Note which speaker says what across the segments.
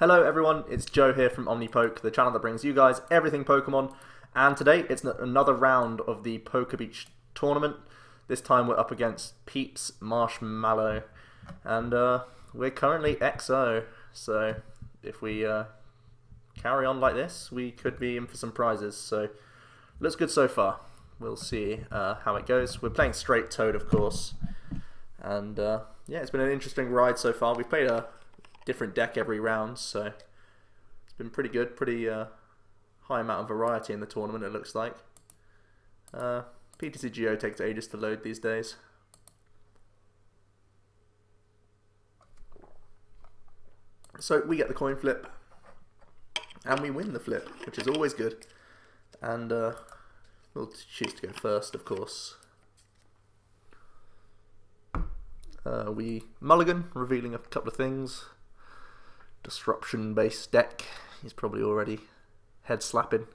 Speaker 1: Hello everyone, it's Joe here from OmniPoke, the channel that brings you guys everything Pokemon, and today it's another round of the Pokebeach tournament. This time we're up against Peeps, Marshmallow, and we're currently XO, so if we carry on like this, we could be in for some prizes, so looks good so far. We'll see how it goes. We're playing straight Toad, of course, and yeah, it's been an interesting ride so far. We've played a different deck every round, so it's been pretty good. Pretty high amount of variety in the tournament, it looks like. PTC Geo takes ages to load these days. So we get the coin flip, and we win the flip, which is always good. And we'll choose to go first, of course. We mulligan, revealing a couple of things. Disruption-based deck. He's probably already head slapping.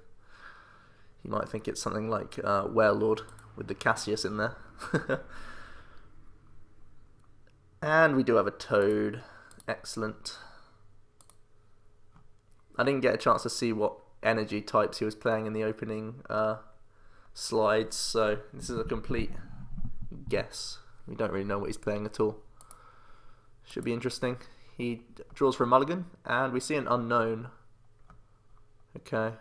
Speaker 1: You might think it's something like Warelord with the Cassius in there. And we do have a Toad. Excellent. I didn't get a chance to see what energy types he was playing in the opening slides, so this is a complete guess. We don't really know what he's playing at all. Should be interesting. He draws for a mulligan, and we see an unknown. Okay.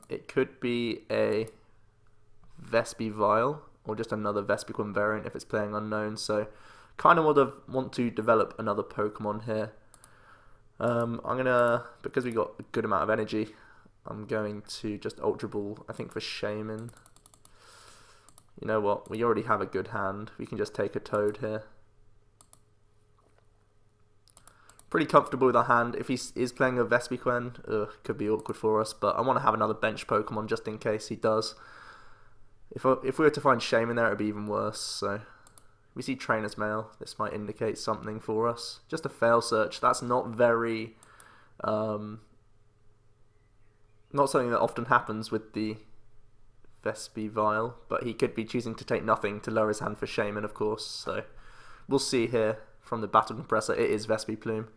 Speaker 1: It could be a Vespiquen, or just another Vespiquen variant if it's playing unknown, so kind of want to develop another Pokemon here. I'm gonna, because we got a good amount of energy, I'm going to just Ultra Ball, I think, for Shaman. You know what, we already have a good hand. We can just take a Toad here. Pretty comfortable with our hand. If he is playing a Vespiquen, could be awkward for us, but I want to have another bench Pokemon just in case he does. If we were to find Shaman there, it would be even worse. So we see Trainer's Mail. This might indicate something for us. Just a fail search. That's not very... not something that often happens with the Vespiquen, but he could be choosing to take nothing to lower his hand for Shaman, of course. So we'll see here from the Battle Compressor. It is Vespiquen.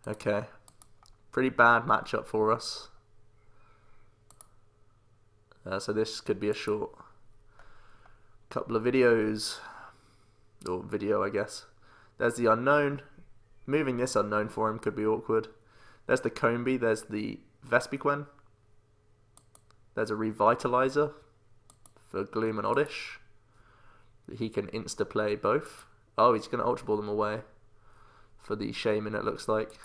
Speaker 1: Okay, pretty bad matchup for us. So this could be a short couple of videos, or video, I guess. There's the unknown. Moving this unknown for him could be awkward. There's the Combee. There's the Vespiquen. There's a Revitalizer for Gloom and Oddish. He can insta-play both. Oh, he's going to Ultra Ball them away for the Shaman, it looks like.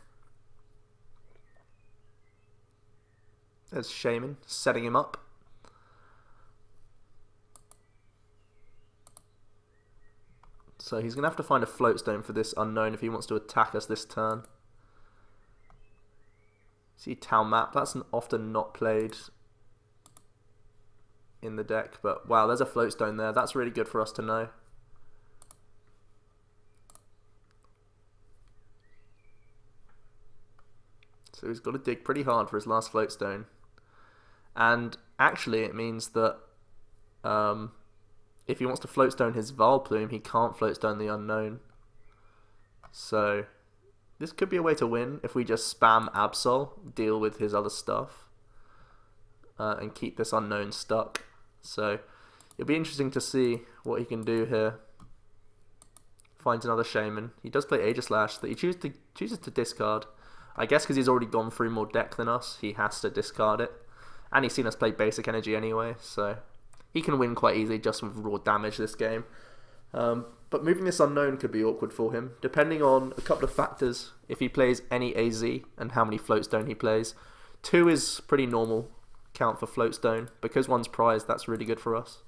Speaker 1: There's Shaman, setting him up. So he's going to have to find a Float Stone for this unknown if he wants to attack us this turn. See Town Map, that's often not played in the deck, but wow, there's a Float Stone there. That's really good for us to know. So he's got to dig pretty hard for his last Float Stone. And actually it means that if he wants to Float Stone his Vilplume, he can't Float Stone the unknown. So this could be a way to win if we just spam Absol, deal with his other stuff, and keep this unknown stuck. So it'll be interesting to see what he can do here. Finds another Shaman. He does play Aegislash that he chooses to discard. I guess because he's already gone through more deck than us, he has to discard it. And he's seen us play basic energy anyway, so he can win quite easily just with raw damage this game. But moving this unknown could be awkward for him, depending on a couple of factors. If he plays any AZ and how many Float Stone he plays. 2 is pretty normal count for Float Stone. Because one's prized, that's really good for us.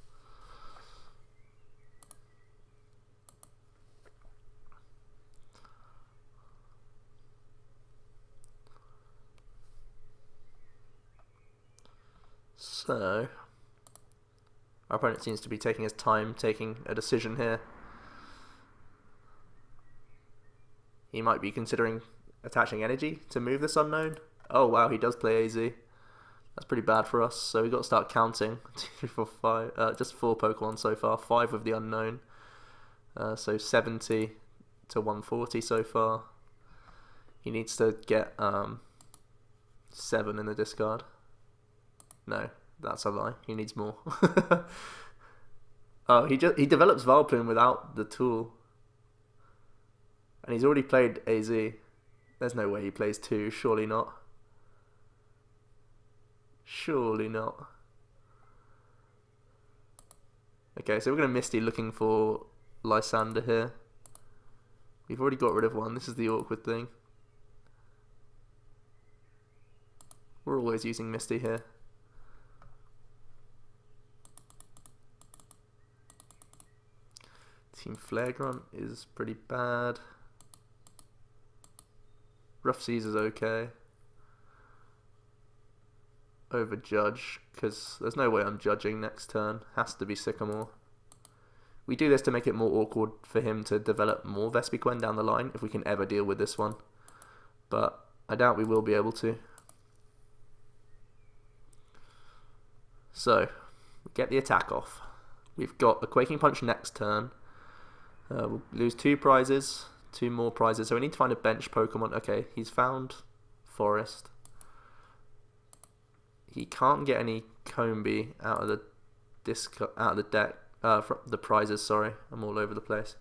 Speaker 1: So our opponent seems to be taking his time, taking a decision here. He might be considering attaching energy to move this unknown. Oh wow, he does play AZ. That's pretty bad for us, so we've got to start counting. 2, 3, 4, 5, just 4 Pokemon so far, 5 with the unknown. So 70, to 140 so far. He needs to get 7 in the discard. No, that's a lie. He needs more. Oh, he develops Vilplume without the tool. And he's already played AZ. There's no way he plays 2, surely not. Surely not. Okay, so we're going to Misty looking for Lysander here. We've already got rid of one. This is the awkward thing. We're always using Misty here. Team Flagrant is pretty bad. Rough Seas is okay. Over Judge, because there's no way I'm judging next turn. Has to be Sycamore. We do this to make it more awkward for him to develop more Vespiquen down the line, if we can ever deal with this one. But I doubt we will be able to. So, get the attack off. We've got a Quaking Punch next turn. We'll lose 2 prizes, 2 more prizes. So we need to find a bench Pokemon. Okay, he's found Forest. He can't get any Combee out of the deck, from the prizes. Sorry, I'm all over the place.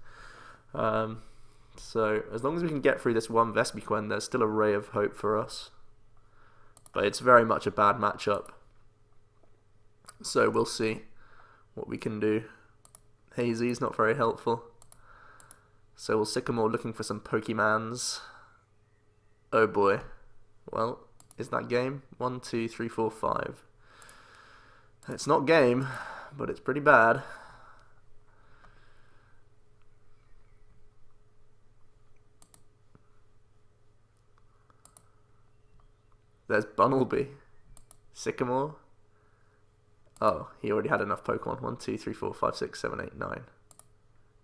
Speaker 1: So as long as we can get through this one Vespiquen, there's still a ray of hope for us. But it's very much a bad matchup. So we'll see what we can do. Hazy's not very helpful. So we'll Sycamore looking for some Pokemans. Oh boy. Well, is that game? 1, 2, 3, 4, 5. It's not game, but it's pretty bad. There's Bunnelby. Sycamore. Oh, he already had enough Pokemon. 1, 2, 3, 4, 5, 6, 7, 8, 9.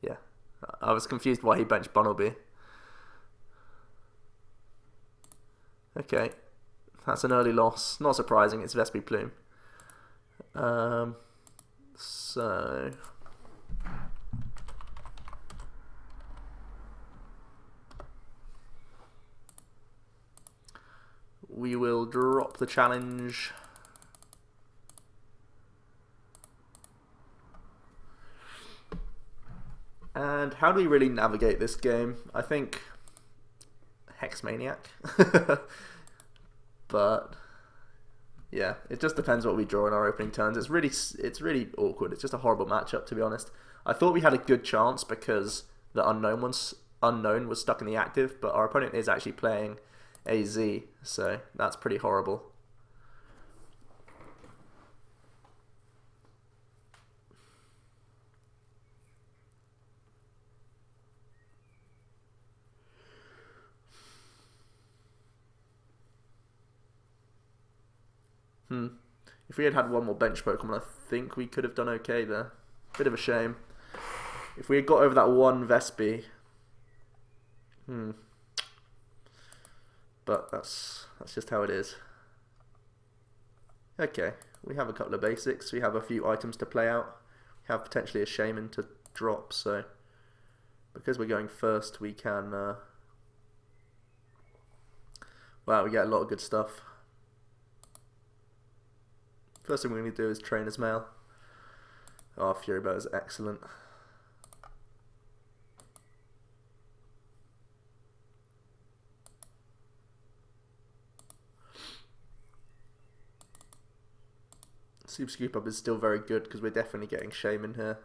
Speaker 1: Yeah. I was confused why he benched Bunnelby. Okay. That's an early loss. Not surprising, it's Vespiquen. So... we will drop the challenge. And how do we really navigate this game? I think Hex Maniac. But yeah, it just depends what we draw in our opening turns. It's really awkward. It's just a horrible matchup, to be honest. I thought we had a good chance because the unknown was stuck in the active, but our opponent is actually playing AZ, so that's pretty horrible. If we had had one more bench Pokemon, I think we could have done okay there. Bit of a shame. If we had got over that one Vespi. But that's just how it is. Okay, we have a couple of basics. We have a few items to play out. We have potentially a Shaman to drop, so because we're going first, we can... wow, we get a lot of good stuff. First thing we're going to do is Trainer's Mail. Oh, Fury Belt is excellent. Super Scoop Up is still very good because we're definitely getting Shaman here.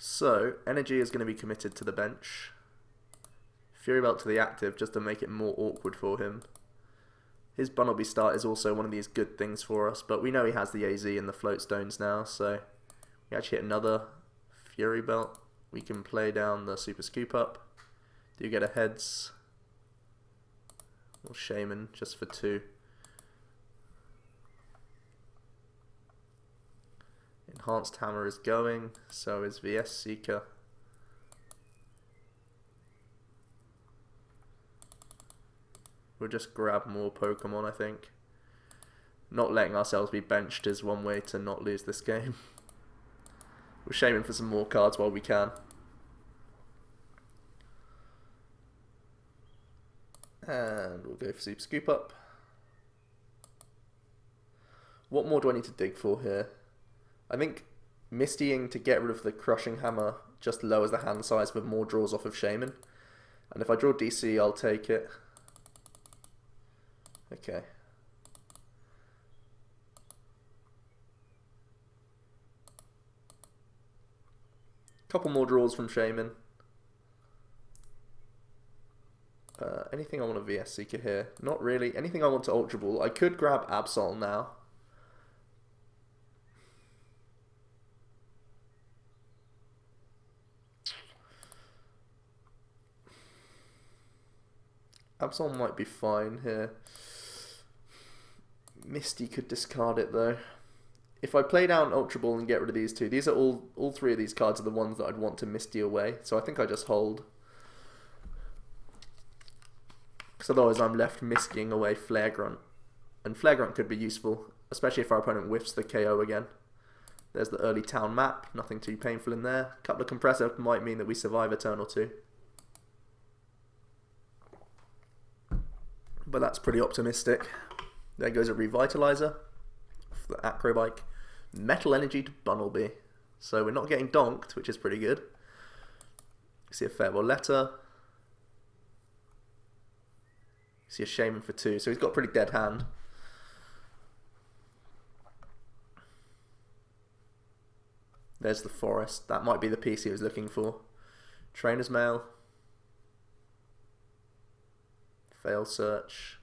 Speaker 1: So, Energy is going to be committed to the bench. Fury Belt to the active just to make it more awkward for him. His Bunnelby start is also one of these good things for us, but we know he has the AZ and the Float Stones now, so we actually hit another Fury Belt. We can play down the Super Scoop Up. Do you get a Heads? Or Shaman, just for 2. Enhanced Hammer is going, so is VS Seeker. We'll just grab more Pokemon, I think. Not letting ourselves be benched is one way to not lose this game. We're shaming for some more cards while we can. And we'll go for Super Scoop Up. What more do I need to dig for here? I think Mistying to get rid of the Crushing Hammer just lowers the hand size with more draws off of Shaman. And if I draw DC, I'll take it. Okay. Couple more draws from Shaman. Anything I want a VS Seeker here? Not really. Anything I want to Ultra Ball? I could grab Absol now. Absol might be fine here. Misty could discard it though. If I play down Ultra Ball and get rid of these two, these are all three of these cards are the ones that I'd want to Misty away. So I think I just hold. Because otherwise I'm left Mistying away Flare Grunt. And Flare Grunt could be useful, especially if our opponent whiffs the KO again. There's the early town map, nothing too painful in there. A couple of Compressor might mean that we survive a turn or two. But that's pretty optimistic. There goes a Revitalizer for the Acrobike. Metal Energy to Bunnelby. So we're not getting donked, which is pretty good. See a Farewell Letter. See a Shaman for 2. So he's got a pretty dead hand. There's the Forest. That might be the piece he was looking for. Trainer's Mail. Fail Search.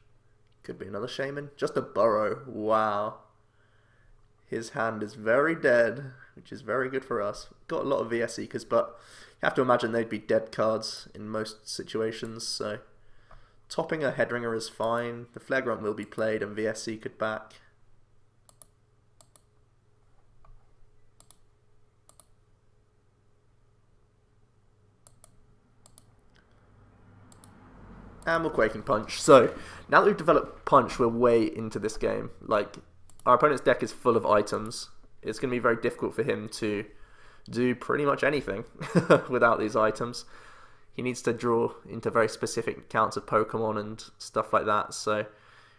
Speaker 1: Could be another Shaman. Just a Burrow. Wow. His hand is very dead, which is very good for us. Got a lot of VS Seekers, but you have to imagine they'd be dead cards in most situations, so topping a Headringer is fine. The Flare Grunt will be played and VS Seekered back. And we're Quaking Punch. So, now that we've developed Punch, we're way into this game. Like, our opponent's deck is full of items. It's going to be very difficult for him to do pretty much anything without these items. He needs to draw into very specific counts of Pokemon and stuff like that. So,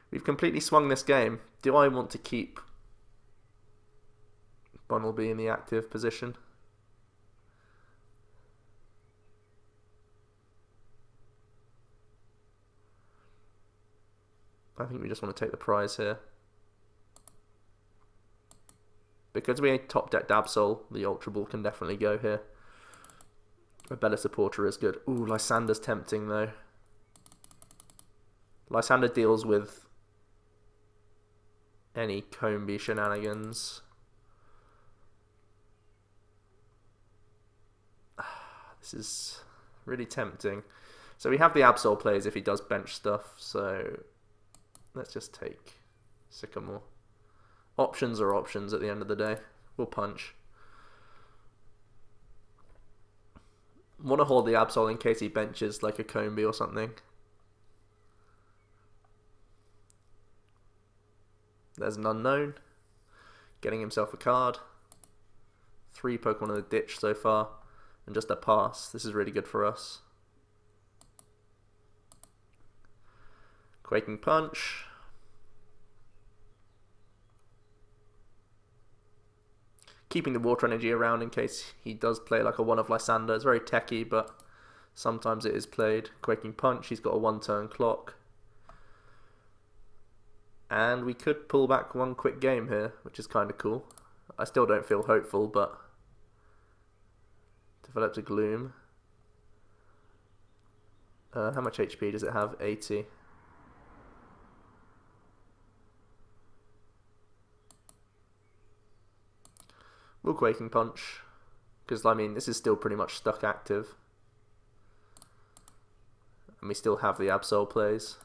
Speaker 1: we've completely swung this game. Do I want to keep Bunnelby in the active position? I think we just want to take the prize here. Because we top decked Absol, the Ultra Ball can definitely go here. A Bella Supporter is good. Ooh, Lysander's tempting though. Lysander deals with any Combee shenanigans. This is really tempting. So we have the Absol plays if he does bench stuff, so let's just take Sycamore. Options are options at the end of the day. We'll punch. Want to hold the Absol in case he benches like a Combee or something. There's an Unknown. Getting himself a card. 3 Pokemon in the ditch so far. And just a pass. This is really good for us. Quaking Punch. Keeping the Water Energy around in case he does play like a one of Lysander. It's very techy, but sometimes it is played. Quaking Punch, he's got a 1-turn clock. And we could pull back one quick game here, which is kind of cool. I still don't feel hopeful, but developed a Gloom. How much HP does it have? 80. We'll Quaking Punch, because I mean this is still pretty much stuck active, and we still have the Absol plays.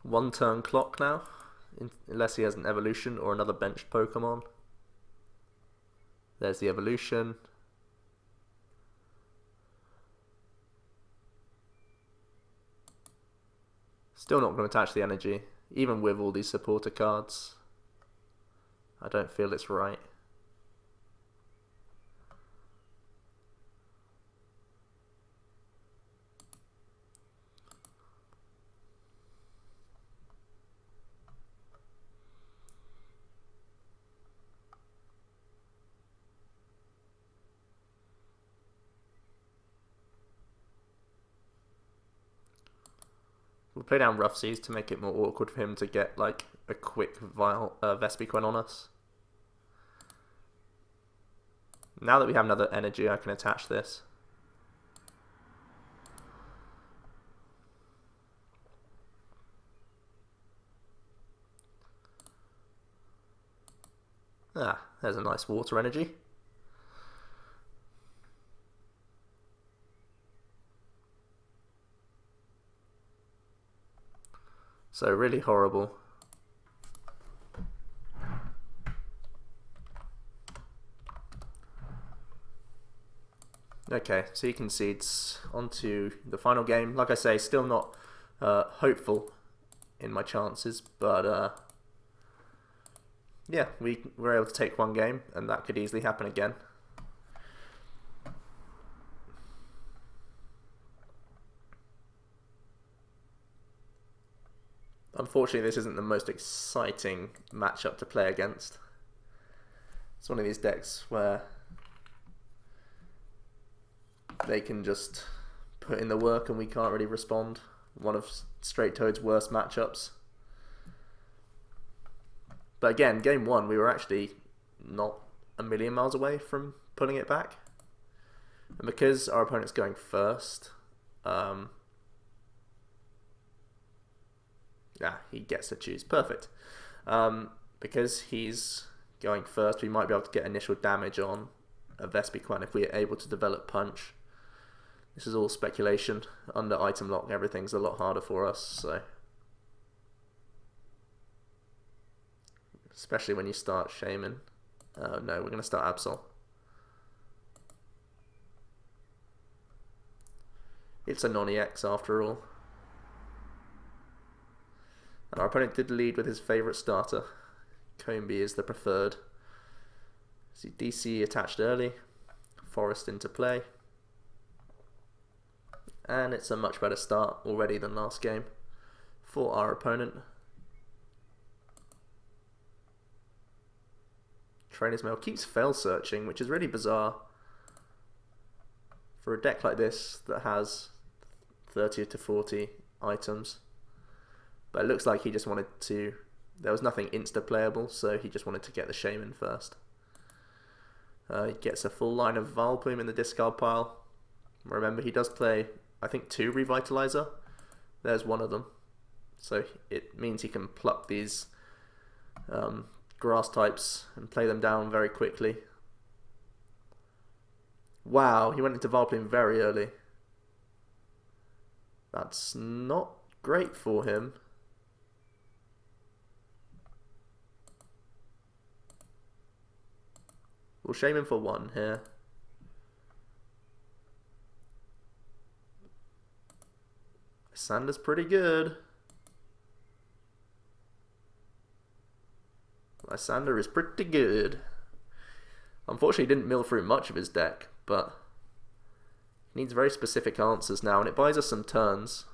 Speaker 1: 1 turn clock now, unless he has an evolution or another benched Pokemon. There's the evolution. Still not going to attach the energy, even with all these supporter cards. I don't feel it's right. We'll play down Rough Seas to make it more awkward for him to get like a quick Vespiquen on us. Now that we have another energy, I can attach this. Ah, there's a nice water energy. So really horrible. Okay, so he concedes onto the final game. Like I say, still not hopeful in my chances, but yeah, we were able to take 1 game, and that could easily happen again. Unfortunately, this isn't the most exciting matchup to play against. It's one of these decks where they can just put in the work and we can't really respond. One of Straight Toad's worst matchups. But again, game 1, we were actually not a million miles away from pulling it back. And because our opponent's going first, he gets to choose. Perfect. Because he's going first, we might be able to get initial damage on a Vespiquen if we are able to develop Punch. This is all speculation. Under item lock, everything's a lot harder for us, so especially when you start Shaman. No, we're going to start Absol. It's a non-EX after all. And our opponent did lead with his favourite starter. Combee is the preferred. See DC attached early. Forest into play. And it's a much better start already than last game for our opponent. Trainer's Mail keeps fail searching, which is really bizarre for a deck like this that has 30 to 40 items. But it looks like he just wanted to... There was nothing insta-playable, so he just wanted to get the Shaman first. He gets a full line of Vilplume in the discard pile. Remember, he does play, I think, 2 Revitalizer. There's one of them. So it means he can pluck these grass types and play them down very quickly. Wow, he went into Vilplume very early. That's not great for him. We'll shame him for 1 here. Sander's pretty good. Lysander is pretty good. Unfortunately, he didn't mill through much of his deck, but he needs very specific answers now, and it buys us some turns.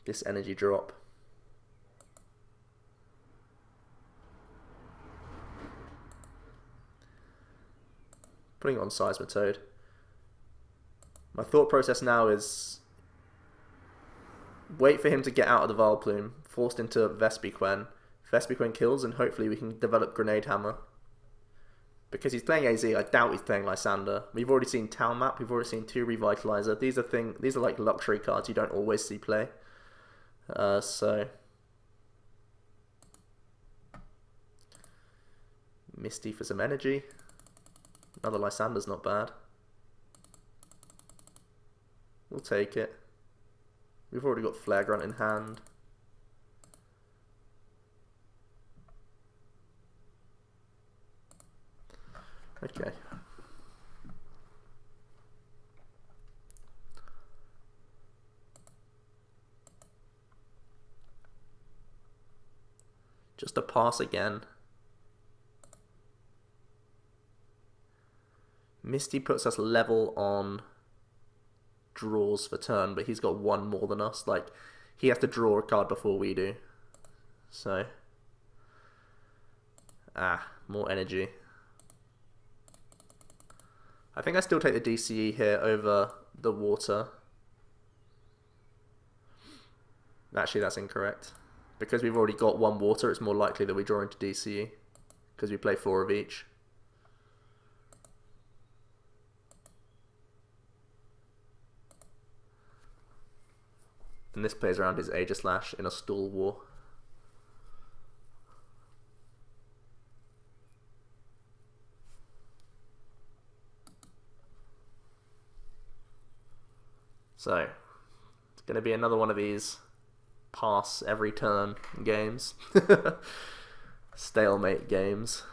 Speaker 1: This energy drop. Putting on Seismitoad. My thought process now is wait for him to get out of the Vilplume, forced into Vespiquen. Vespiquen kills, and hopefully we can develop Grenade Hammer. Because he's playing AZ, I doubt he's playing Lysander. We've already seen Town Map, we've already seen 2 Revitalizer. These are like luxury cards you don't always see play. So Misty for some energy. Another Lysander's not bad. We'll take it. We've already got Flare Grunt in hand. Okay. Just a pass again. Misty puts us level on draws for turn, but he's got one more than us. Like, he has to draw a card before we do. So, more energy. I think I still take the DCE here over the water. Actually, that's incorrect. Because we've already got one water, it's more likely that we draw into DCE. Because we play 4 of each. And this plays around his Aegislash in a stall war. So, it's going to be another one of these pass every turn games. Stalemate games.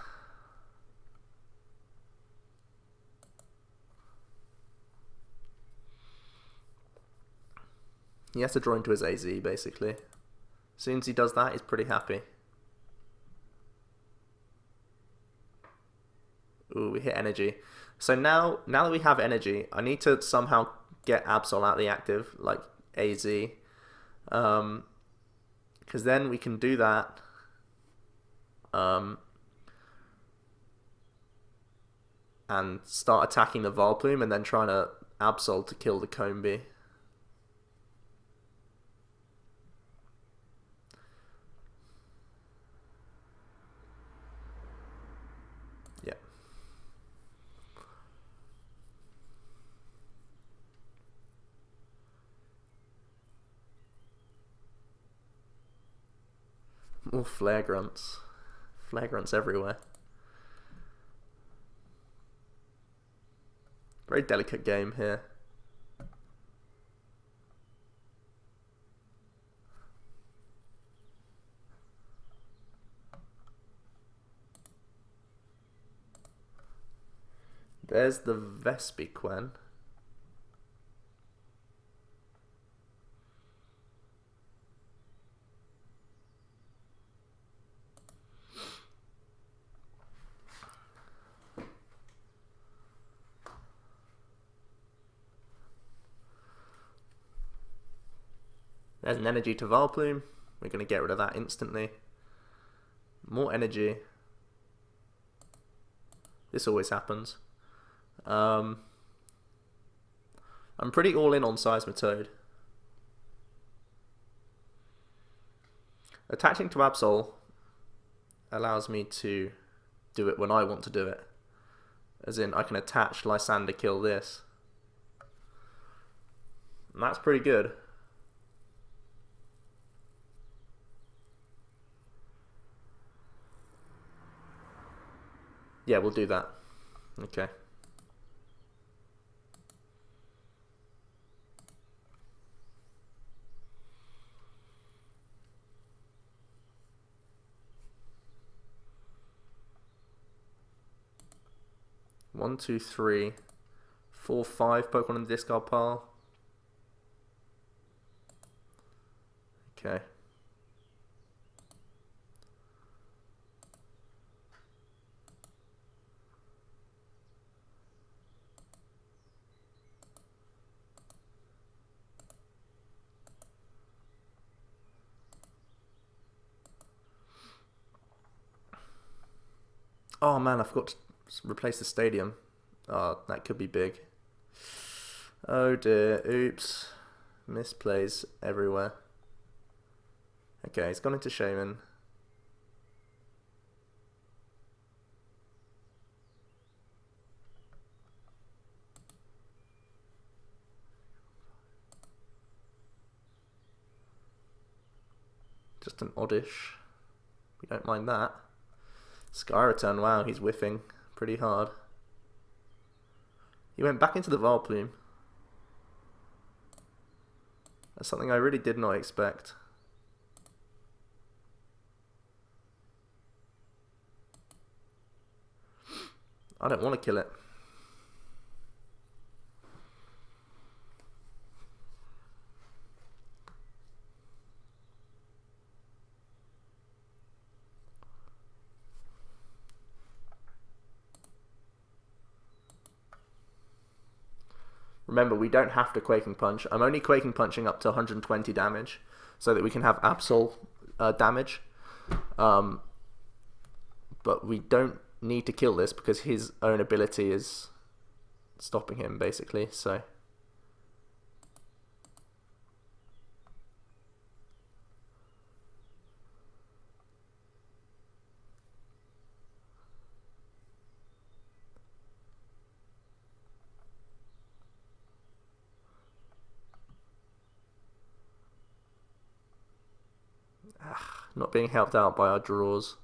Speaker 1: He has to draw into his AZ, basically. As soon as he does that, he's pretty happy. Ooh, we hit energy. So now that we have energy, I need to somehow get Absol out of the active, like AZ. Because then we can do that. And start attacking the Vilplume and then trying to Absol to kill the Combee. Yeah. More Flare Grunts. Flare Grunts everywhere. Very delicate game here. There's the Vespiquen. There's an energy to Vilplume. We're going to get rid of that instantly. More energy. This always happens. I'm pretty all in on Seismitoad. Attaching to Absol allows me to do it when I want to do it. As in, I can attach Lysander, kill this. And that's pretty good. Yeah, we'll do that. Okay. One, two, three, 4, 5 Pokemon in the discard pile. Okay. Oh man, I forgot to replace the stadium. Oh, that could be big. Oh dear, oops. Misplays everywhere. Okay, he's gone into Shaman. Just an oddish. We don't mind that. Sky Return, wow, he's whiffing pretty hard. He went back into the Vilplume. That's something I really did not expect. I don't want to kill it. Remember, we don't have to Quaking Punch. I'm only Quaking Punching up to 120 damage so that we can have Absol damage. But we don't need to kill this because his own ability is stopping him, basically. So not being helped out by our draws.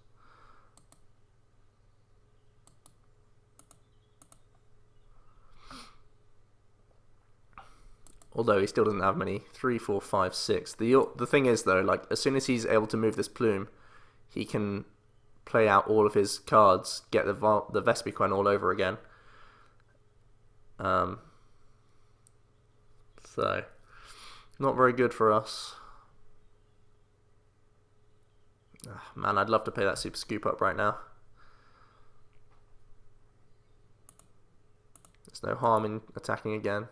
Speaker 1: Although he still doesn't have many. 3, 4, 5, 6. The thing is though, like as soon as he's able to move this plume, he can play out all of his cards, get the Vespiquen all over again. So not very good for us. Man, I'd love to pay that Super Scoop up right now. There's no harm in attacking again.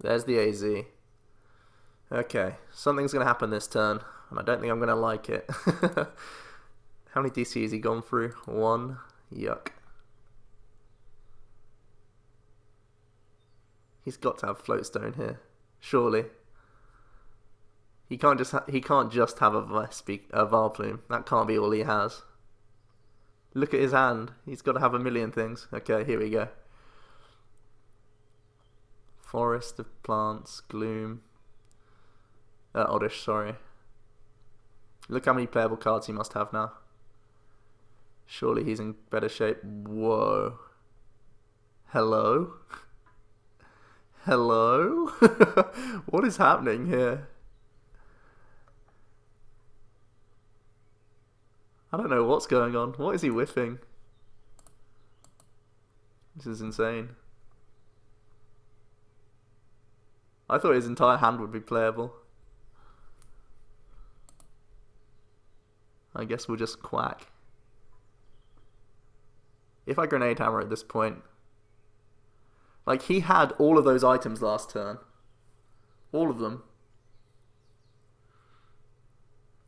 Speaker 1: There's the AZ. Okay, something's going to happen this turn, and I don't think I'm going to like it. How many DC has he gone through? 1. Yuck. He's got to have Floatstone here, surely. He can't just have a Vilplume. That can't be all he has. Look at his hand. He's got to have a million things. Okay, here we go. Forest of Plants, Gloom. Oddish, sorry. Look how many playable cards he must have now. Surely he's in better shape. Whoa. Hello? Hello? What is happening here? I don't know what's going on. What is he whiffing? This is insane. I thought his entire hand would be playable. I guess we'll just quack. If I Grenade Hammer at this point... Like, he had all of those items last turn. All of them.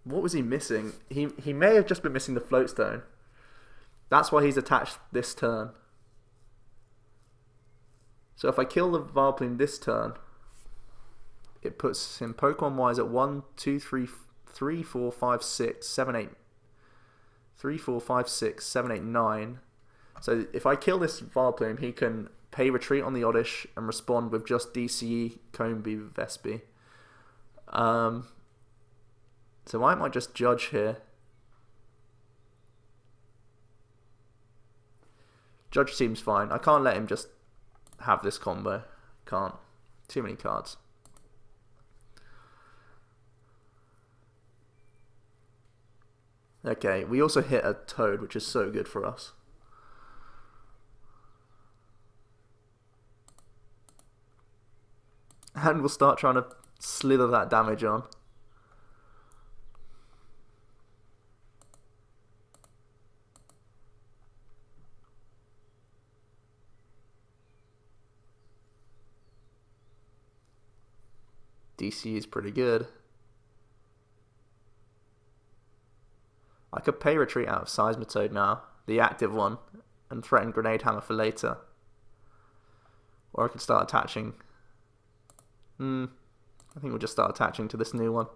Speaker 1: What was he missing? He may have just been missing the Floatstone. That's why he's attached this turn. So if I kill the Vilplume this turn, it puts him Pokemon-wise at 1, 2, 3, 4, 5, 6, 7, 8. 3, 4, 5, 6, 7, 8, 9. So if I kill this Vilplume, he can pay retreat on the Oddish and respond with just DCE, Combi, Vespi. So I might just judge here. Judge seems fine. I can't let him just have this combo. Can't. Too many cards. Okay, we also hit a Toad, which is so good for us. And we'll start trying to slither that damage on. DC is pretty good. I could pay retreat out of Seismitoad now, the active one, and threaten Grenade Hammer for later. Or I could start attaching. I think we'll just start attaching to this new one.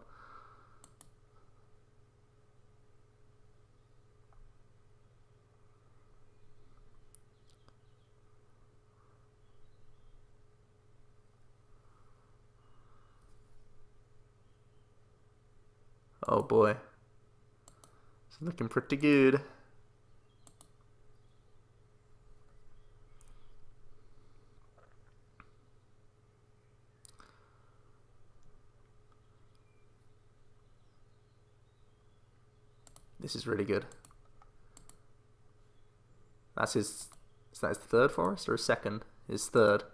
Speaker 1: Oh boy. It's looking pretty good. This is really good. That's his... Is that his third forest or his second? His third.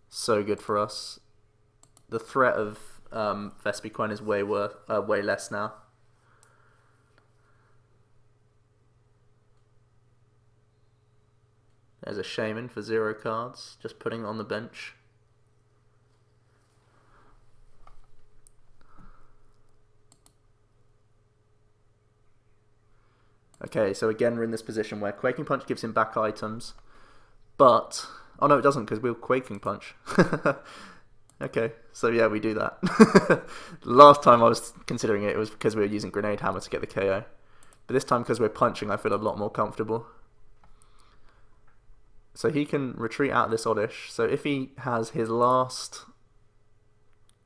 Speaker 1: So good for us. The threat of Vespiquen is way less now. There's a Shaman for 0 cards, just putting it on the bench. Okay, so again we're in this position where Quaking Punch gives him back items, but... Oh no, it doesn't, because we're Quaking Punch. Okay, so yeah, we do that. Last time I was considering it was because we were using Grenade Hammer to get the KO. But this time, because we're punching, I feel a lot more comfortable. So he can retreat out of this Oddish. So if he has his last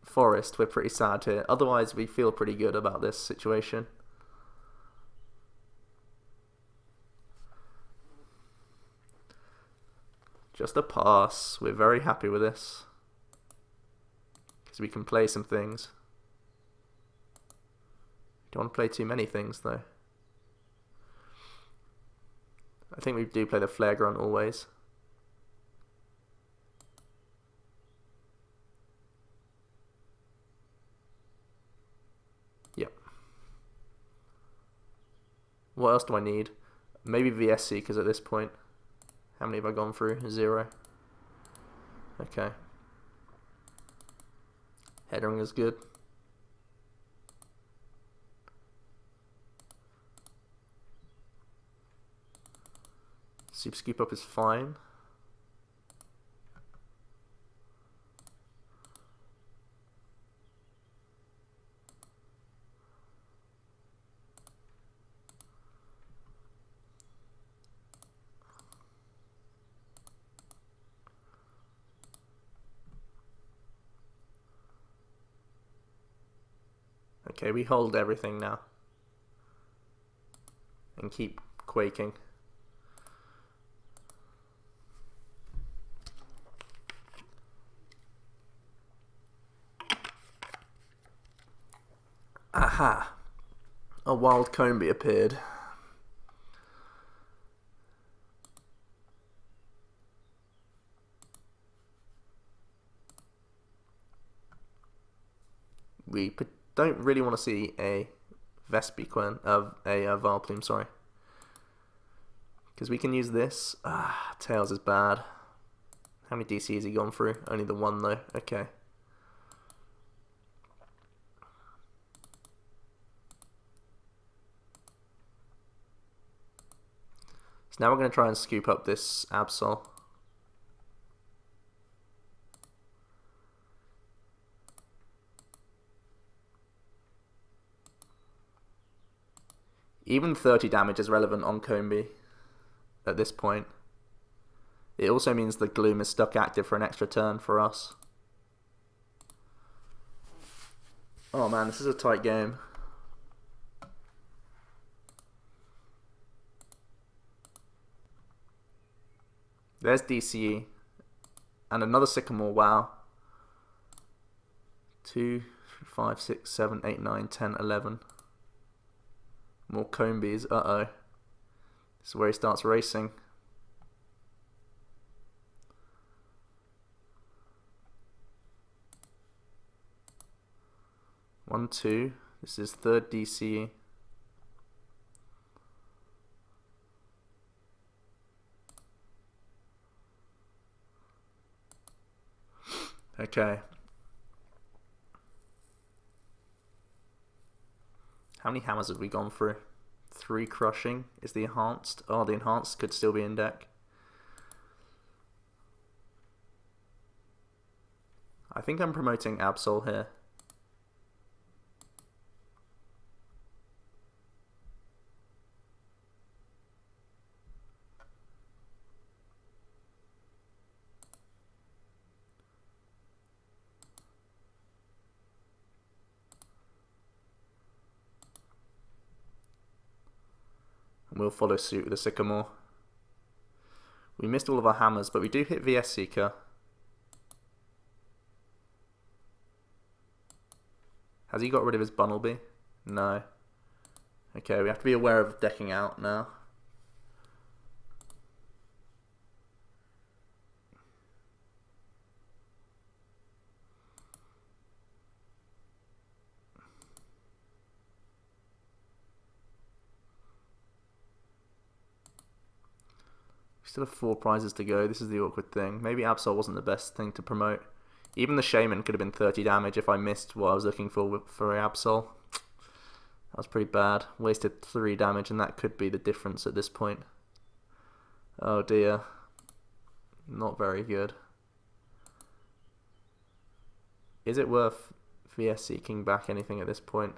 Speaker 1: forest, we're pretty sad here. Otherwise, we feel pretty good about this situation. Just a pass. We're very happy with this. Because we can play some things. Don't want to play too many things, though. I think we do play the Flare Grunt always. Yep. What else do I need? Maybe VSC, because at this point, how many have I gone through? 0. Okay. Headering is good. Super Scoop Up is fine. Okay, we hold everything now. And keep quaking. Aha! A wild Combee appeared. We don't really want to see a Vespiquen, a Vilplume, sorry. Because we can use this. Tails is bad. How many DC has he gone through? Only the 1 though. Okay. So now we're going to try and scoop up this Absol. Even 30 damage is relevant on Combee at this point. It also means the Gloom is stuck active for an extra turn for us. Oh man, this is a tight game. There's DCE. And another Sycamore, wow. 2, 5, 6, 7, 8, 9, 10, 11. More Combees, uh-oh. This is where he starts racing. One, 2. This is third DC. Okay. How many hammers have we gone through? 3 crushing is the enhanced. Oh, the enhanced could still be in deck. I think I'm promoting Absol here. we'll follow suit with the Sycamore. We missed all of our hammers, but we do hit VS Seeker. Has he got rid of his Bunnelby? No. Okay, we have to be aware of decking out now. Still have 4 prizes to go. This is the awkward thing. Maybe Absol wasn't the best thing to promote. Even the Shaman could have been 30 damage if I missed what I was looking for Absol. That was pretty bad. Wasted 3 damage, and that could be the difference at this point. Oh dear. Not very good. Is it worth VS seeking back anything at this point?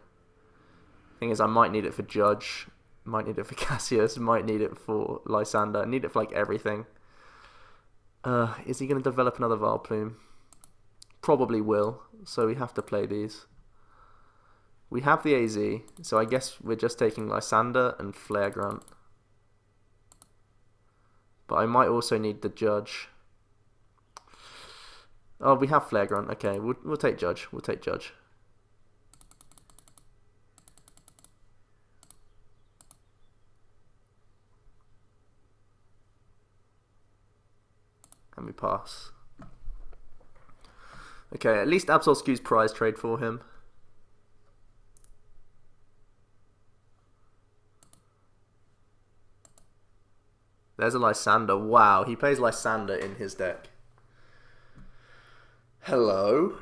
Speaker 1: Thing is, I might need it for Judge. Might need it for Cassius, might need it for Lysander, need it for like everything. Is he going to develop another Vileplume? Probably will, so we have to play these. We have the AZ, so I guess we're just taking Lysander and Flare Grunt. But I might also need the Judge. Oh, we have Flare Grunt, okay, we'll take Judge, we'll take Judge. And we pass. Okay, at least Absol skews prize trade for him. There's a Lysander. Wow, he plays Lysander in his deck. Hello?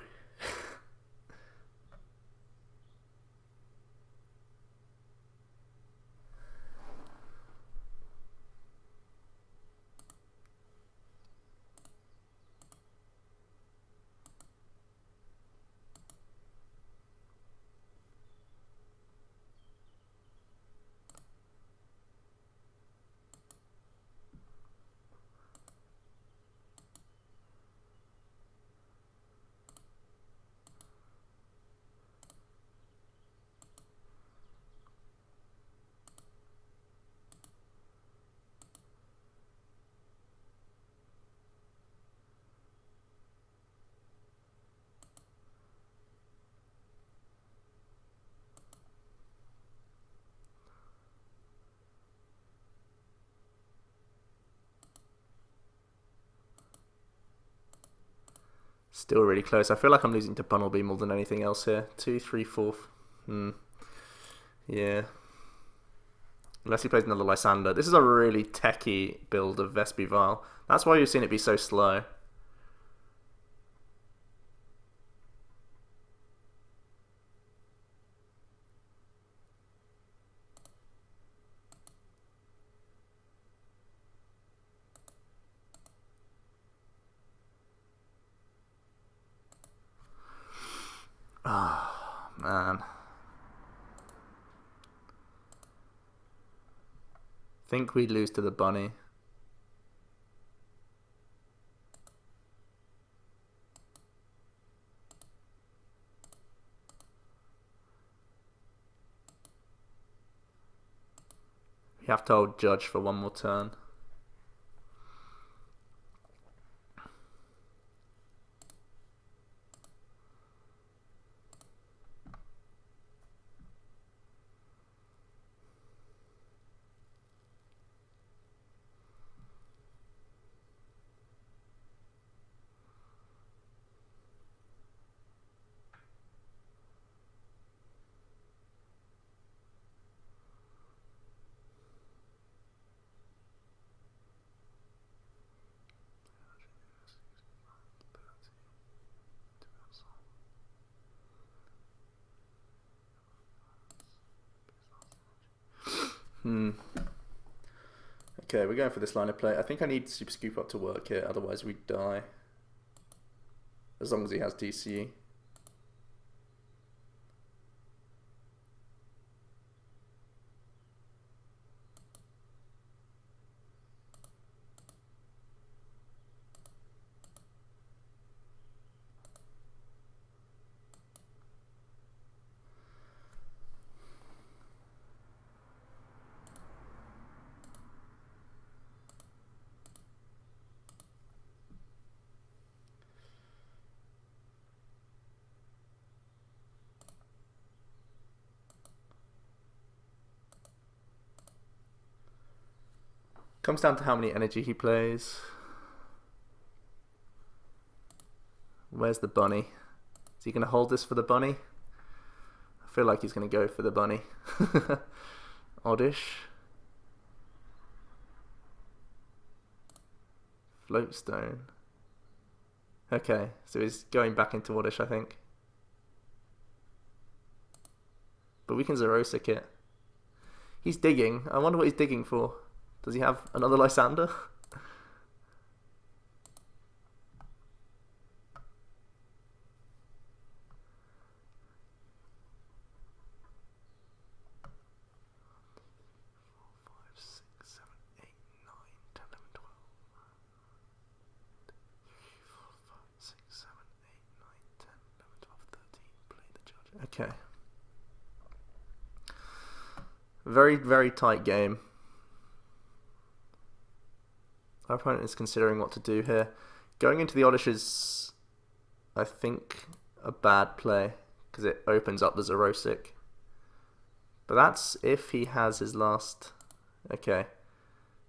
Speaker 1: Still really close. I feel like I'm losing to Bunnelby more than anything else here. 2, 3, 4. Yeah. Unless he plays another Lysander. This is a really techie build of Vespiquen. That's why you've seen it be so slow. Oh, man. Think we'd lose to the bunny. We have to hold Judge for one more turn. Okay, we're going for this line of play. I think I need Super Scoop Up to work here, otherwise we die. As long as he has DCE. Comes down to how many energy he plays. Where's the bunny? Is he going to hold this for the bunny? I feel like he's going to go for the bunny. Oddish. Floatstone. Okay, so he's going back into Oddish, I think. But we can Zerosic it. He's digging. I wonder what he's digging for. Does he have another Lysander? Okay. Very, very tight game. Our opponent is considering what to do here. Going into the Oddish is, I think, a bad play because it opens up the Zerosic. But that's if he has his last... Okay.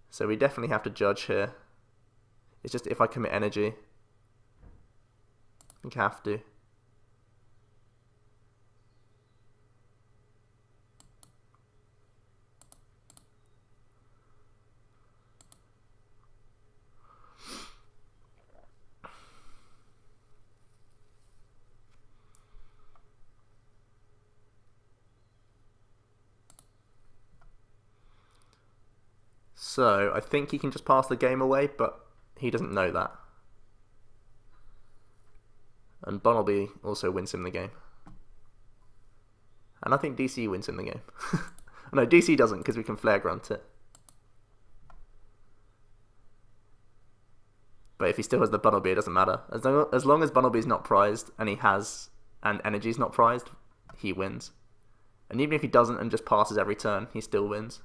Speaker 1: So we definitely have to judge here. It's just if I commit energy. I think I have to. So, I think he can just pass the game away, but he doesn't know that. And Bunnelby also wins him the game. And I think DC wins him the game. No, DC doesn't, because we can Flare Grunt it. But if he still has the Bunnelby, it doesn't matter. As long as Bunnelby's not prized, and Energy's not prized, he wins. And even if he doesn't and just passes every turn, he still wins.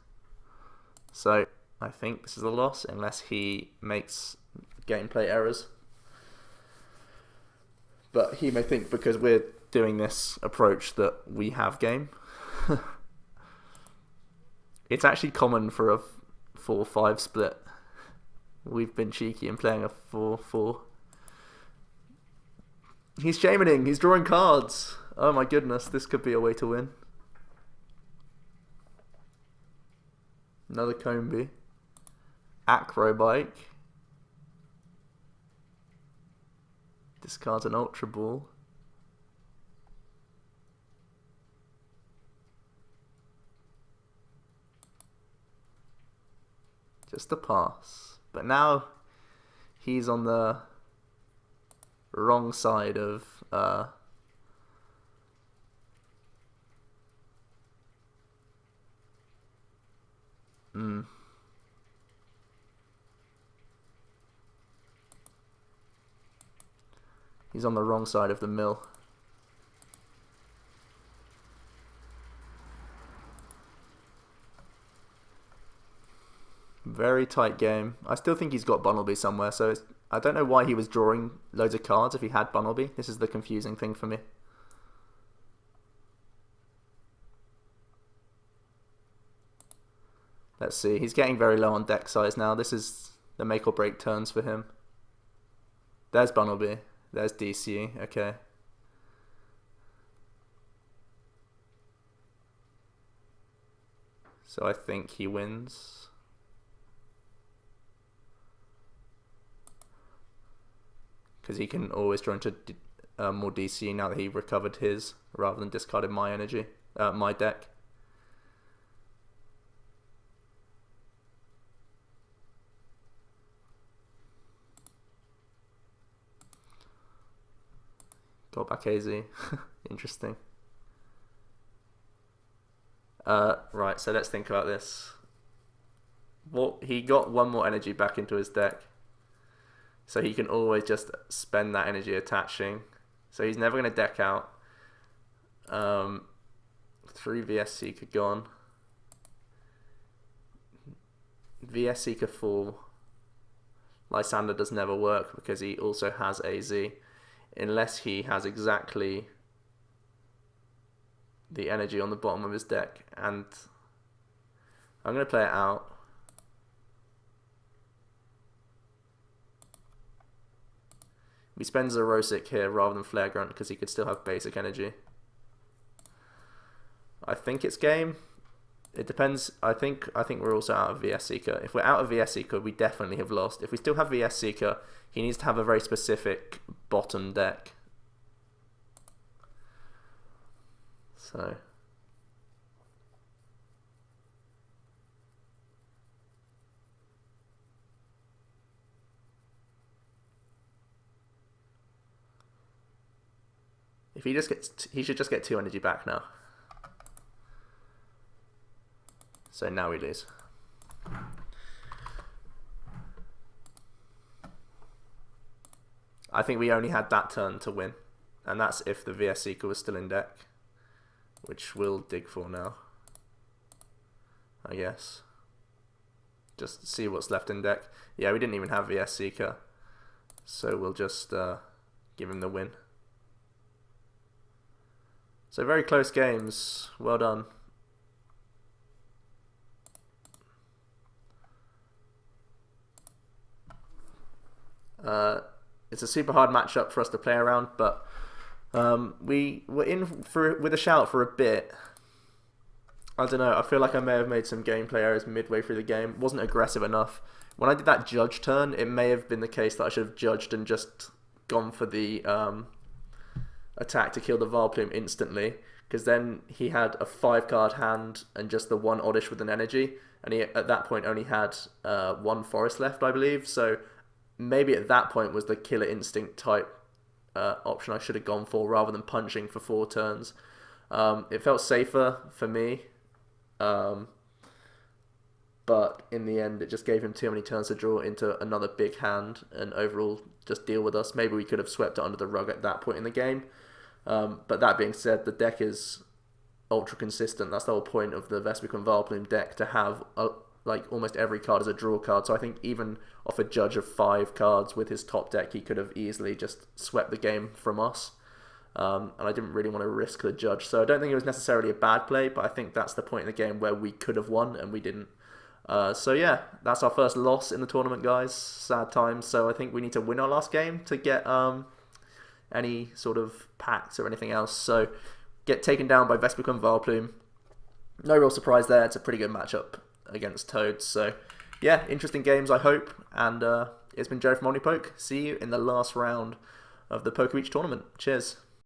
Speaker 1: So... I think this is a loss unless he makes gameplay errors. But he may think because we're doing this approach that we have game. It's actually common for a 4-5 split. We've been cheeky and playing a 4-4. He's shamaning, he's drawing cards. Oh my goodness, this could be a way to win. Another Combi. Acrobike. Discards an Ultra Ball. Just a pass. But now he's on the wrong side of He's on the wrong side of the mill. Very tight game. I still think he's got Bunnelby somewhere, so I don't know why he was drawing loads of cards if he had Bunnelby. This is the confusing thing for me. Let's see. He's getting very low on deck size now. This is the make or break turns for him. There's Bunnelby. There's DC, okay. So I think he wins. Because he can always draw into more DC now that he recovered his, rather than discarded my energy, my deck. Got back AZ. Interesting. Right, so let's think about this. Well, he got one more energy back into his deck. So he can always just spend that energy attaching. So he's never going to deck out. 3 VS Seeker gone. VS Seeker 4. Lysander does never work because he also has AZ. Unless he has exactly the energy on the bottom of his deck. And I'm going to play it out. He spends a Rosic here rather than Flare Grunt because he could still have basic energy. I think it's game. It depends. I think we're also out of VS Seeker. If we're out of VS Seeker, we definitely have lost. If we still have VS Seeker, he needs to have a very specific bottom deck. So if he just gets, he should just get 2 energy back now. So now we lose. I think we only had that turn to win, and that's if the VS Seeker was still in deck, which we'll dig for now, I guess. Just see what's left in deck. Yeah, we didn't even have VS Seeker, so we'll just give him the win. So very close games. Well done. It's a super hard matchup for us to play around, but we were in with a shout for a bit. I don't know, I feel like I may have made some gameplay errors midway through the game. Wasn't aggressive enough. When I did that judge turn, it may have been the case that I should have judged and just gone for the attack to kill the Vilplume instantly, because then he had a 5-card hand and just the 1 oddish with an energy, and he at that point only had 1 forest left, I believe. So maybe at that point was the killer instinct type option I should have gone for rather than punching for 4 turns. It felt safer for me, but in the end it just gave him too many turns to draw into another big hand and overall just deal with us. Maybe we could have swept it under the rug at that point in the game. But that being said, the deck is ultra consistent. That's the whole point of the Vespiquen Vilplume deck, to have like almost every card as a draw card. So I think even off a judge of 5 cards with his top deck, he could have easily just swept the game from us. And I didn't really want to risk the judge. So I don't think it was necessarily a bad play, but I think that's the point in the game where we could have won and we didn't. So yeah, that's our first loss in the tournament, guys. Sad times. So I think we need to win our last game to get any sort of packs or anything else. So get taken down by Vespiquen Vilplume. No real surprise there. It's a pretty good matchup against Toads. So yeah, interesting games, I hope. And it's been Joe from OmniPoke. See you in the last round of the Pokebeach tournament. Cheers.